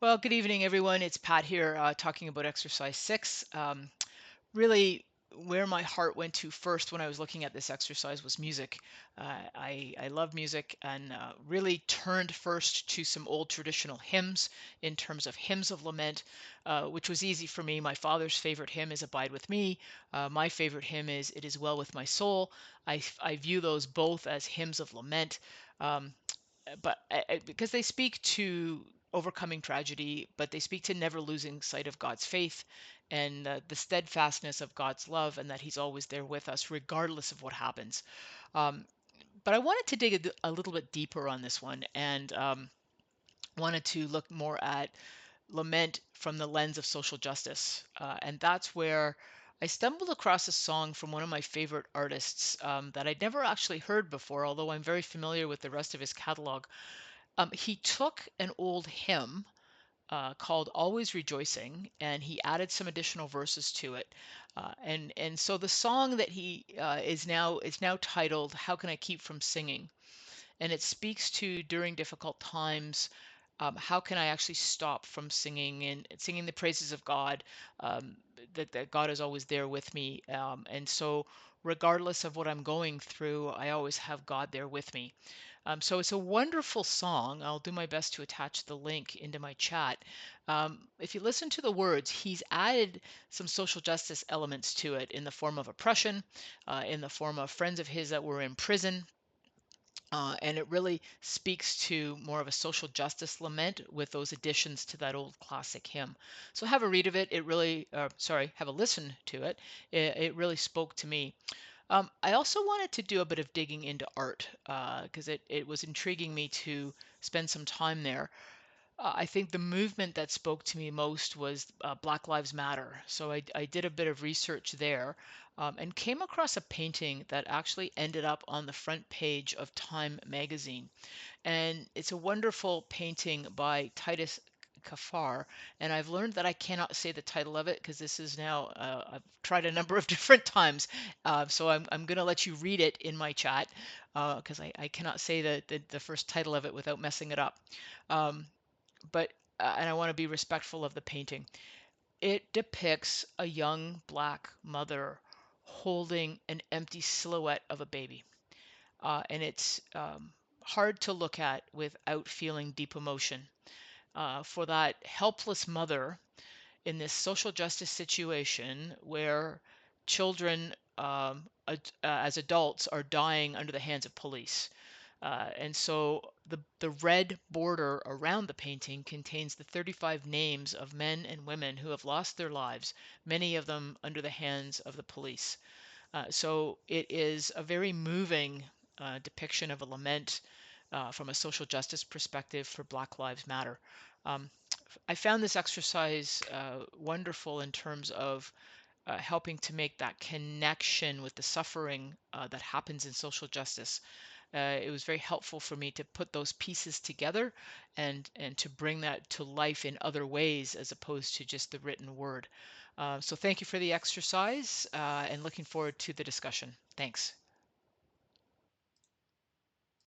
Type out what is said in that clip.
Well, good evening, everyone. It's Pat here talking about exercise six. Really, where my heart went to first when I was looking at this exercise was music. I love music and really turned first to some old traditional hymns in terms of hymns of lament, which was easy for me. My father's favorite hymn is Abide with Me. My favorite hymn is It Is Well With My Soul. I view those both as hymns of lament. Um, but because they speak to overcoming tragedy, but they speak to never losing sight of God's faith and the steadfastness of God's love, and that He's always there with us, regardless of what happens. Um, but I wanted to dig a little bit deeper on this one and wanted to look more at lament from the lens of social justice. And that's where I stumbled across a song from one of my favorite artists that I'd never actually heard before, although I'm very familiar with the rest of his catalog. He took an old hymn called "Always Rejoicing," and he added some additional verses to it. And so the song that he is now titled "How Can I Keep from Singing?" And it speaks to during difficult times. How can I actually stop from singing and singing the praises of God? Um, that God is always there with me, and so regardless of what I'm going through, I always have God there with me. So it's a wonderful song. I'll do my best to attach the link into my chat. If you listen to the words, he's added some social justice elements to it in the form of oppression, in the form of friends of his that were in prison. And it really speaks to more of a social justice lament with those additions to that old classic hymn. So have a read of it. Have a listen to it. It really spoke to me. I also wanted to do a bit of digging into art because it was intriguing me to spend some time there. I think the movement that spoke to me most was Black Lives Matter. So I did a bit of research there and came across a painting that actually ended up on the front page of Time magazine. And it's a wonderful painting by Titus Kafar. And I've learned that I cannot say the title of it because this is now, I've tried a number of different times. So I'm going to let you read it in my chat because I cannot say the first title of it without messing it up. Um, but and I want to be respectful of the painting. It depicts a young black mother holding an empty silhouette of a baby, and it's hard to look at without feeling deep emotion for that helpless mother in this social justice situation where children as adults are dying under the hands of police. And so the red border around the painting contains the 35 names of men and women who have lost their lives, many of them under the hands of the police. So it is a very moving depiction of a lament from a social justice perspective for Black Lives Matter. Um, I found this exercise wonderful in terms of helping to make that connection with the suffering that happens in social justice. It was very helpful for me to put those pieces together and to bring that to life in other ways as opposed to just the written word. So thank you for the exercise and looking forward to the discussion. Thanks.